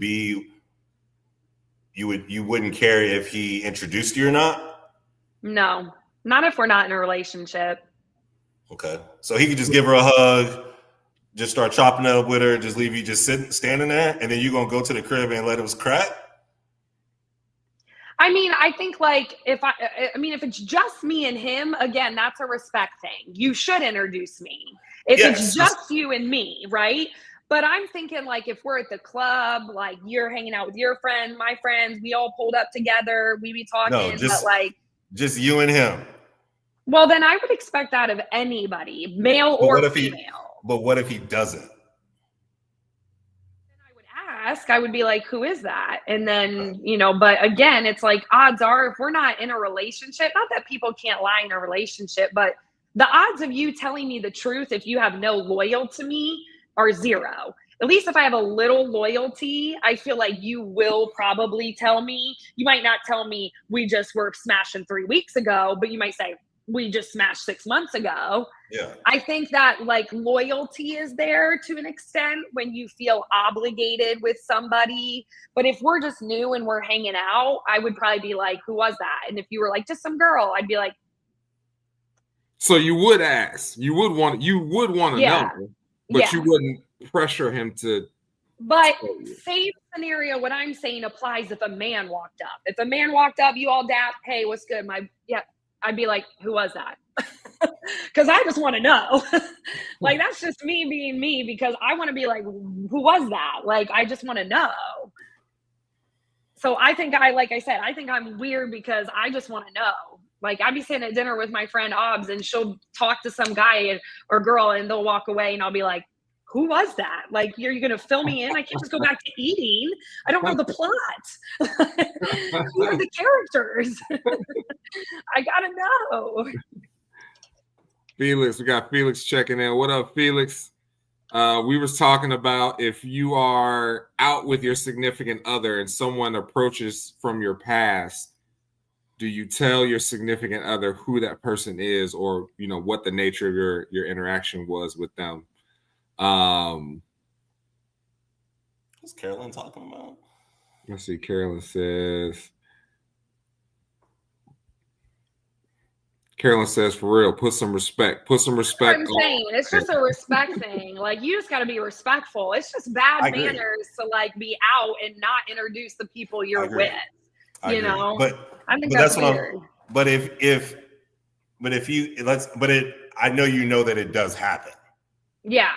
care if he introduced you or not? No, not if we're not in a relationship. Okay. So he could just give her a hug, just start chopping it up with her, just leave you just standing there, and then you're going to go to the crib and let him crack? I think like if it's just me and him, again, that's a respect thing. You should introduce me. If it's just you and me, right? But I'm thinking like if we're at the club, like you're hanging out with your friend, my friends, we all pulled up together, we be talking, just you and him. Well, then I would expect that of anybody, male or female. But what if he doesn't? Then I would ask. I would be like, who is that? And then, but again, it's like odds are if we're not in a relationship, not that people can't lie in a relationship, but the odds of you telling me the truth if you have no loyalty to me are zero. At least if I have a little loyalty, I feel like you will probably tell me. You might not tell me we just were smashing 3 weeks ago, but you might say we just smashed 6 months ago. Yeah. I think that like loyalty is there to an extent when you feel obligated with somebody. But if we're just new and we're hanging out, I would probably be like, who was that? And if you were like, just some girl, I'd be like. So you would ask, you would want to know, but you wouldn't pressure him to. But same scenario, what I'm saying applies if a man walked up. If a man walked up, you all dap, hey, what's good? I'd be like, who was that? Because I just want to know. Like, that's just me being me, because I want to be like, who was that? Like, I just want to know. So I think I think I'm weird because I just want to know. Like, I'd be sitting at dinner with my friend Obs, and she'll talk to some guy or girl, and they'll walk away, and I'll be like, who was that? Like, you're going to fill me in? I can't just go back to eating. I don't know the plot. Who are the characters? I got to know. Felix, we got Felix checking in. What up, Felix? We was talking about if you are out with your significant other and someone approaches from your past, do you tell your significant other who that person is, or what the nature of your interaction was with them? What's Carolyn talking about? Let's see. Carolyn says, for real, put some respect. That's what I'm saying. It's just a respect thing. Like, you just got to be respectful. It's just bad manners to like be out and not introduce the people you're with. I think that's weird. I know that it does happen. Yeah.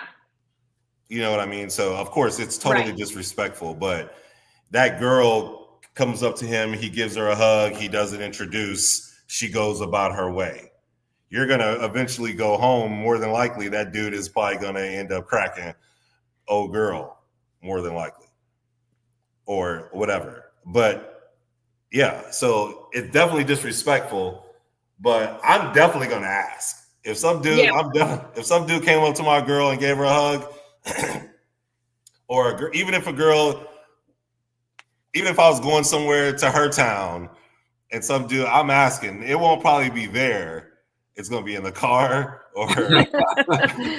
You know what I mean? So of course it's totally disrespectful, but that girl comes up to him, he gives her a hug, he doesn't introduce, she goes about her way. You're going to eventually go home. More than likely, that dude is probably going to end up cracking old girl, more than likely, or whatever. But yeah, so it's definitely disrespectful, but I'm definitely going to ask. If some dude, if some dude came up to my girl and gave her a hug, or even if I was going somewhere to her town and some dude, I'm asking, it won't probably be there. It's going to be in the car, or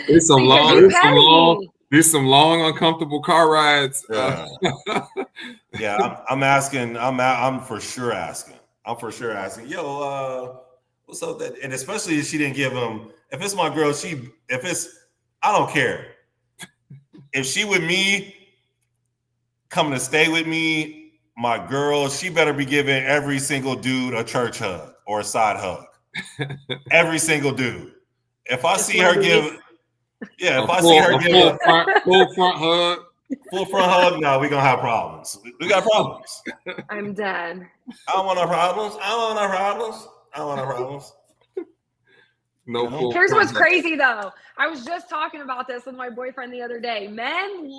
there's some long, uncomfortable car rides. Yeah, I'm asking. I'm for sure asking. Yo, what's up? And especially if she didn't give him. If it's my girl, I don't care. If she with me, coming to stay with me, my girl, she better be giving every single dude a church hug or a side hug. Every single dude. If I see her give, full front hug, no, we gonna have problems. We got problems. I'm dead. I don't want no problems. No. Here's what's crazy though. I was just talking about this with my boyfriend the other day. Men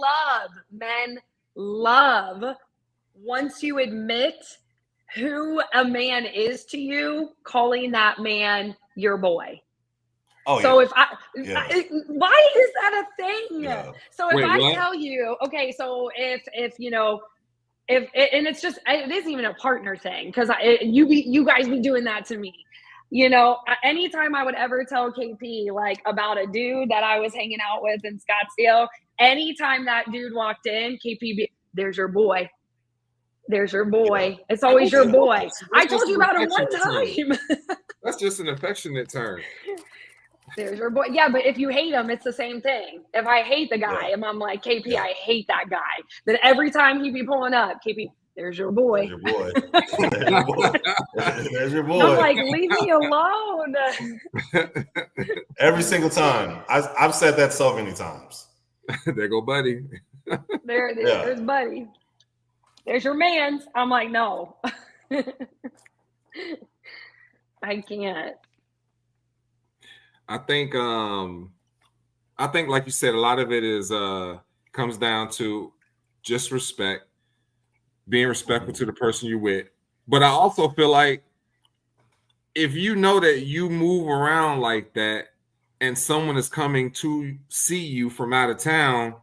love once you admit who a man is to you, calling that man your boy. Oh, so yeah. Why is that a thing? Yeah. So if I tell you, okay, so if and it's just, it isn't even a partner thing, because you guys be doing that to me. Anytime I would ever tell KP like about a dude that I was hanging out with in Scottsdale, anytime that dude walked in, KP be, there's your boy. There's your boy. Yeah. It's always your boy. I told you about it one time. That's just an affectionate term. There's your boy. Yeah, but if you hate him, it's the same thing. If I hate the guy and I'm like, KP, I hate that guy, then every time he be pulling up, KP, there's your boy. There's your boy. There's your boy. There's your boy. I'm like, leave me alone. Every single time. I've said that so many times. There go Buddy. There's Buddy. There's your man's. I'm like, no. I can't. I think like you said, a lot of it is comes down to just respect, being respectful to the person you're with. But I also feel like if you know that you move around like that and someone is coming to see you from out of town,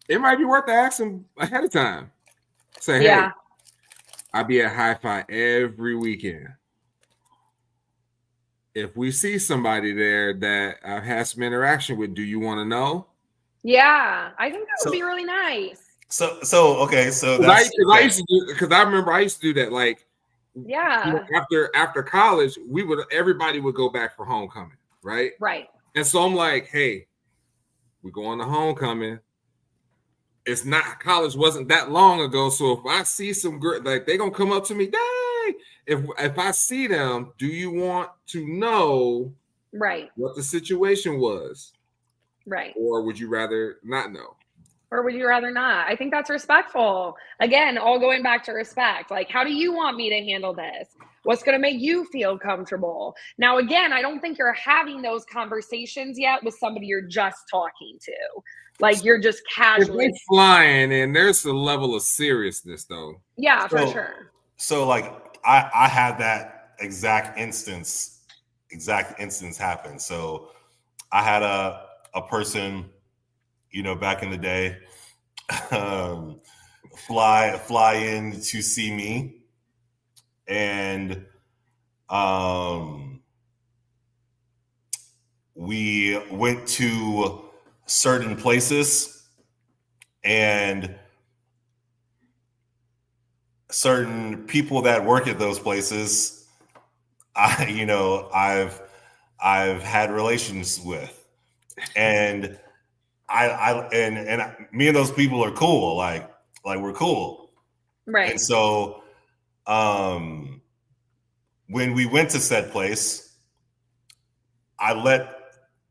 it might be worth to ask them ahead of time. Say, hey, I be at Hi-Fi every weekend. If we see somebody there that I've had some interaction with, do you want to know? Yeah, I think that would be really nice. So that's because I remember I used to do that. Like, yeah, after college, everybody would go back for homecoming, right? Right. And so I'm like, hey, we're going to homecoming. It's not, college wasn't that long ago. So if I see some girl, like, they gonna come up to me, dang. If I see them, do you want to know what the situation was? Right. Or would you rather not know? Or would you rather not? I think that's respectful. Again, all going back to respect. Like, how do you want me to handle this? What's going to make you feel comfortable? Now, again, I don't think you're having those conversations yet with somebody you're just talking to. Like, you're just casually. If they're flying in, there's a level of seriousness, though. Yeah, for sure. So, like, I had that exact instance happen. So I had a person, back in the day, fly in to see me, and we went to certain places, and certain people that work at those places, I've had relations with, and and me and those people are cool. Like we're cool. Right. And so, when we went to said place, I let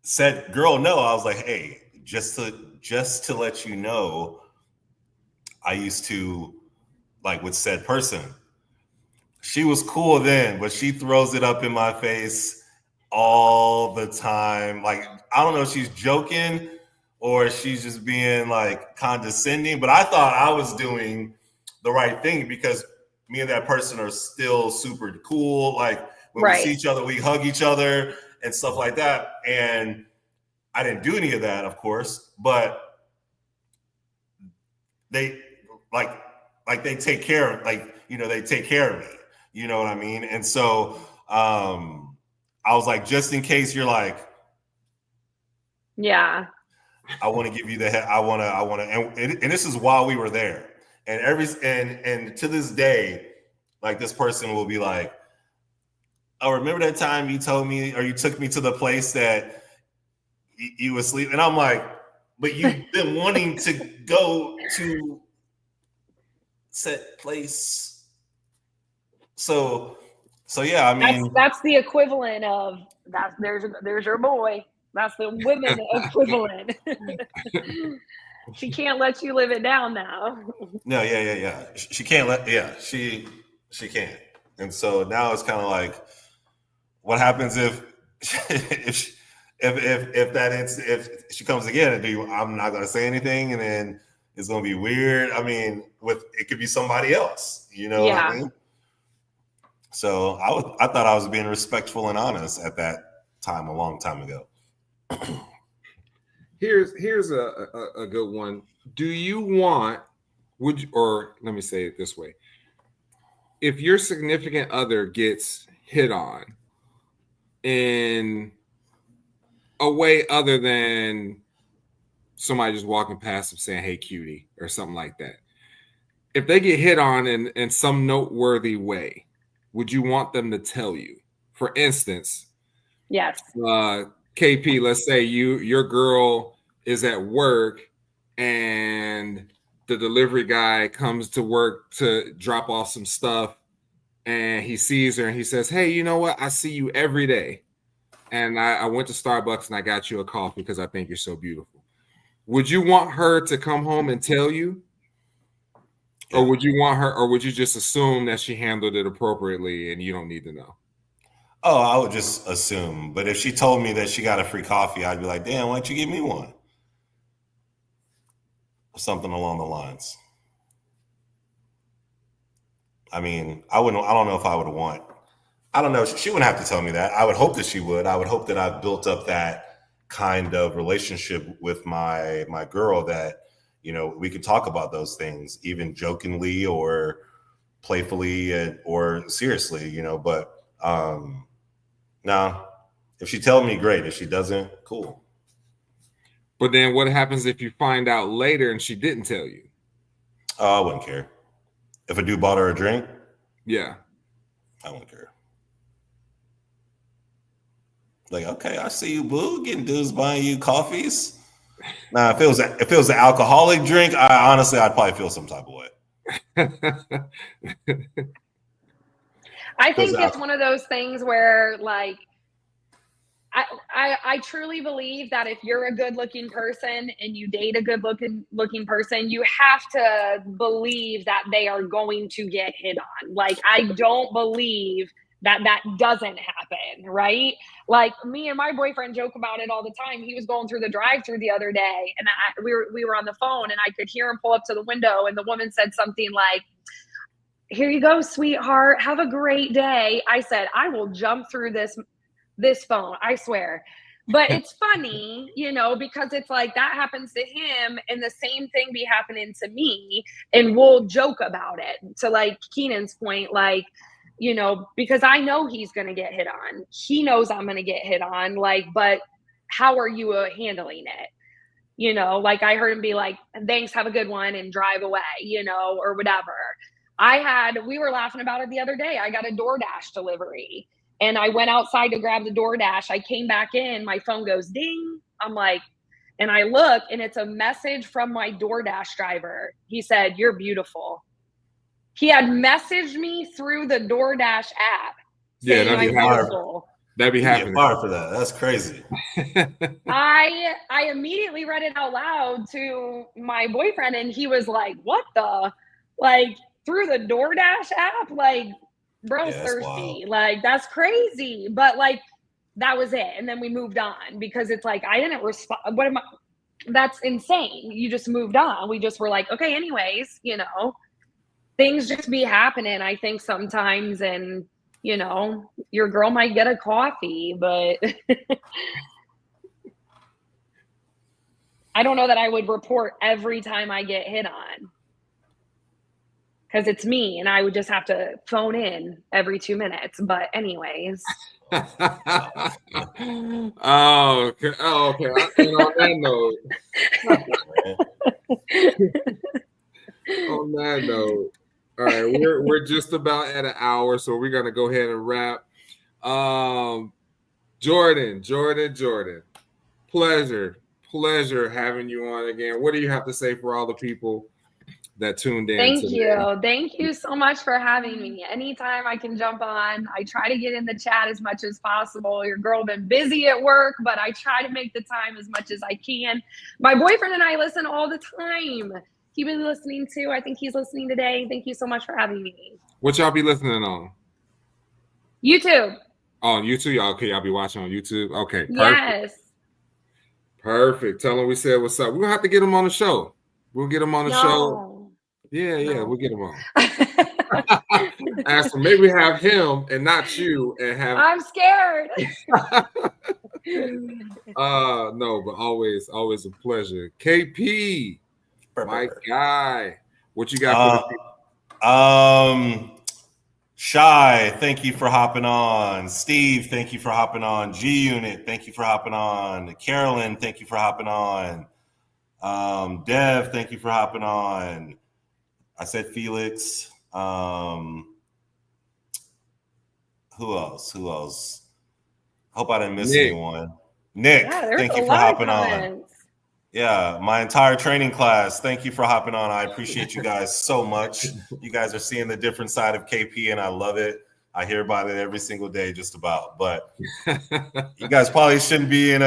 said girl know. I was like, hey, just to let you know, I used to, like, with said person. She was cool then, but she throws it up in my face all the time. Like, I don't know if she's joking or she's just being, like, condescending, but I thought I was doing the right thing because me and that person are still super cool. Like, when we see each other, we hug each other and stuff like that. And I didn't do any of that, of course, but they they take care of, they take care of me. You know what I mean? And so I was like, just in case you're like, yeah, I want to give you I want to, and this is while we were there. And and to this day, like, this person will be like, oh, remember that time you told me, or you took me to the place that you was asleep? And I'm like, but you've been wanting to go to set place. So yeah, I mean, that's the equivalent of that. There's your boy. That's the women equivalent. She can't let you live it down now. No, yeah. She can't she can't. And so now it's kind of like, what happens if if she comes again, and I'm not going to say anything, and then it's going to be weird. I mean, it could be somebody else, what I mean? So I thought I was being respectful and honest at that time, a long time ago. Here's a good one. Do you want, or let me say it this way. If your significant other gets hit on in a way other than somebody just walking past them saying, hey, cutie, or something like that, if they get hit on in some noteworthy way, would you want them to tell you? For instance, yes. KP, let's say your girl is at work and the delivery guy comes to work to drop off some stuff, and he sees her and he says, hey, you know what? I see you every day. And I went to Starbucks and I got you a coffee because I think you're so beautiful. Would you want her to come home and tell you? Yeah. Or would you want her, or would you just assume that she handled it appropriately and you don't need to know? Oh, I would just assume. But if she told me that she got a free coffee, I'd be like, damn, why don't you give me one? something along the lines. I mean, I don't know if I would want. I don't know. She wouldn't have to tell me that. I would hope that she would. I would hope that I've built up that kind of relationship with my girl that, you know, we could talk about those things, even jokingly or playfully or seriously, you know. But no, if she tells me, great. If she doesn't, cool. But then what happens if you find out later and she didn't tell you? I wouldn't care. If a dude bought her a drink, yeah, I wouldn't care. Like, okay, I see you, boo, getting dudes buying you coffees. Now, if it was an alcoholic drink, I'd probably feel some type of way. I think it's one of those things where, like, I truly believe that if you're a good looking person and you date a good looking person, you have to believe that they are going to get hit on. Like, I don't believe that doesn't happen, right? Like, me and my boyfriend joke about it all the time. He was going through the drive-through the other day, and we were on the phone, and I could hear him pull up to the window, and the woman said something like, "Here you go, sweetheart. Have a great day." I said, "I will jump through this phone, I swear." But it's funny, you know, because it's like that happens to him and the same thing be happening to me, and we'll joke about it. To like Keinon's point, like, you know, because I know he's going to get hit on. He knows I'm going to get hit on, like, but how are you handling it? You know, like I heard him be like, "Thanks, have a good one," and drive away, you know, or whatever. We were laughing about it the other day. I got a DoorDash delivery and I went outside to grab the DoorDash. I came back in, my phone goes ding. I'm like, and I look and it's a message from my DoorDash driver. He said, "You're beautiful." He had messaged me through the DoorDash app. Yeah, that'd be hard. That'd be happening. Hard for that. That's crazy. I immediately read it out loud to my boyfriend, and he was like, "What the?" Like, through the DoorDash app? Like, bro's thirsty. Wild. Like, that's crazy. But like, that was it. And then we moved on because it's like, I didn't respond. That's insane. You just moved on. We just were like, okay, anyways, you know, things just be happening, I think, sometimes. And, you know, your girl might get a coffee, but I don't know that I would report every time I get hit on. Because it's me, and I would just have to phone in every 2 minutes. But anyways. Oh, okay. And on that note, all right, we're just about at an hour, so we're gonna go ahead and wrap. Jordan, pleasure having you on again. What do you have to say for all the people that tuned in? Thank you so much for having me. Anytime I can jump on, I try to get in the chat as much as possible. Your girl been busy at work, but I try to make the time as much as I can. My boyfriend and I listen all the time. He been listening too. I think he's listening today. Thank you so much for having me. What y'all be listening on? YouTube. Oh, YouTube? Okay, y'all be watching on YouTube? Okay, perfect. Yes. Perfect. Tell him we said what's up. We're going to have to get him on the show. We'll get him on the show. Yeah, we'll get him on. Ask him, maybe have him and not you, and have. I'm scared. No, but always a pleasure. KP, my guy, what you got for the people? Shy, thank you for hopping on. Steve, thank you for hopping on. G Unit, thank you for hopping on. Carolyn, thank you for hopping on. Dev, thank you for hopping on. I said Felix. Who else? Hope I didn't miss anyone. Nick, thank you for hopping on. Yeah, my entire training class, thank you for hopping on. I appreciate you guys so much. You guys are seeing the different side of KP, and I love it. I hear about it every single day, just about. But you guys probably shouldn't be in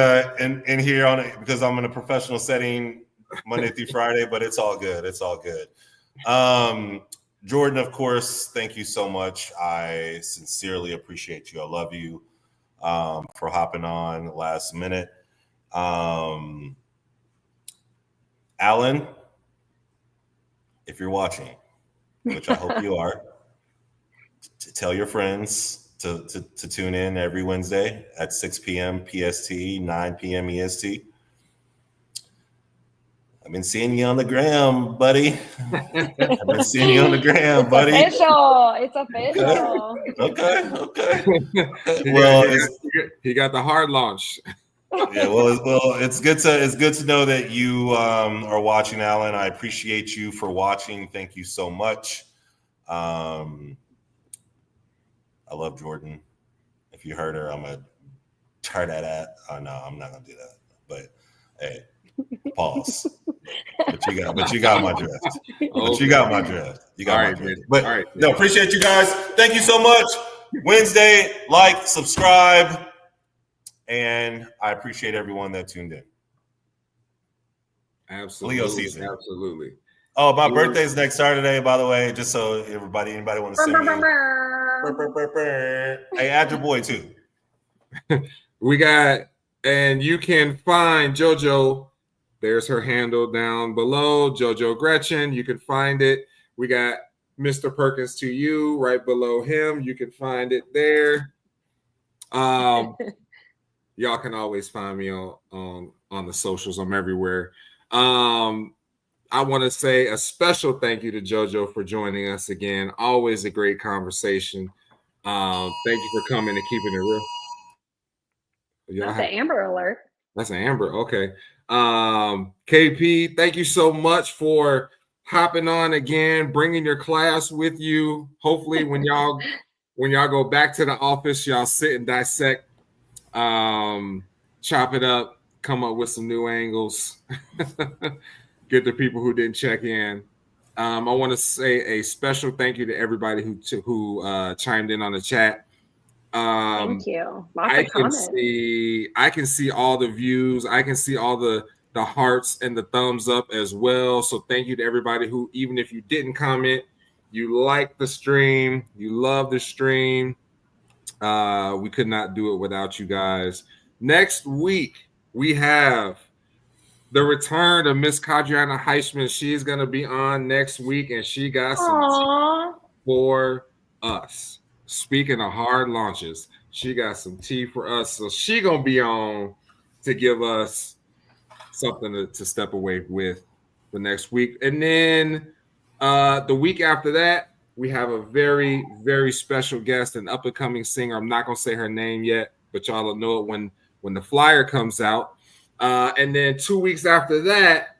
here on it because I'm in a professional setting Monday through Friday. But it's all good. It's all good. Jordan, of course, thank you so much. I sincerely appreciate you. I love you for hopping on last minute. Alan, if you're watching, which I hope you are, tell your friends to tune in every Wednesday at 6 p.m. PST, 9 p.m. EST. I've been seeing you on the gram, buddy. I've been seeing you on the gram, buddy. It's official. Okay. He got the hard launch. Yeah, well, it's good to know that you are watching, Alan. I appreciate you for watching. Thank you so much. I love Jordan. If you heard her, I'm gonna try that at. Oh no, I'm not gonna do that. But hey, pause. But you got my draft. But you got my draft. You got my draft. But no, appreciate you guys. Thank you so much. Wednesday, like, subscribe, and I appreciate everyone that tuned in. Absolutely. Leo season. Absolutely. Oh, my birthday's next Saturday, by the way, just so anybody want to send me. Hey, add your boy too. We got, and you can find JoJo. There's her handle down below, JoJo Gretchen. You can find it. We got Mr. Perkins to you right below him. You can find it there. Y'all can always find me on the socials. I'm everywhere. I want to say a special thank you to JoJo for joining us again. Always a great conversation. Thank you for coming and keeping it real. That's an Amber alert. That's an Amber. Okay. KP, thank you so much for hopping on again, bringing your class with you. Hopefully when y'all go back to the office, y'all sit and dissect, chop it up, come up with some new angles. Get the people who didn't check in. I want to say a special thank you to everybody who chimed in on the chat. Thank you. Lots of comments. I can see all the views. I can see all the hearts and the thumbs up as well. So thank you to everybody who, even if you didn't comment, you liked the stream, you love the stream. We could not do it without you guys. Next week, we have the return of Miss Kadriana Heisman. She's going to be on next week, and she got some tea for us. Speaking of hard launches, she got some tea for us. So she going to be on to give us something to step away with the next week. And then the week after that, we have a very, very special guest, an up-and-coming singer. I'm not going to say her name yet, but y'all will know it when the flyer comes out. And then 2 weeks after that,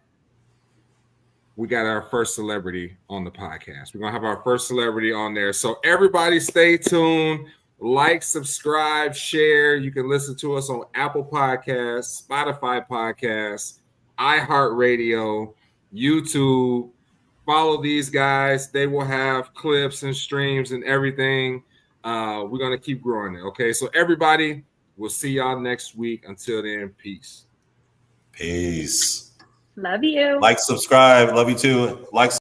we got our first celebrity on the podcast. We're going to have our first celebrity on there. So everybody stay tuned. Like, subscribe, share. You can listen to us on Apple Podcasts, Spotify Podcasts, iHeartRadio, YouTube. Follow these guys. They will have clips and streams and everything. We're going to keep growing it, okay? So everybody, we'll see y'all next week. Until then, peace. Peace. Love you. Like, subscribe. Love you too. Like,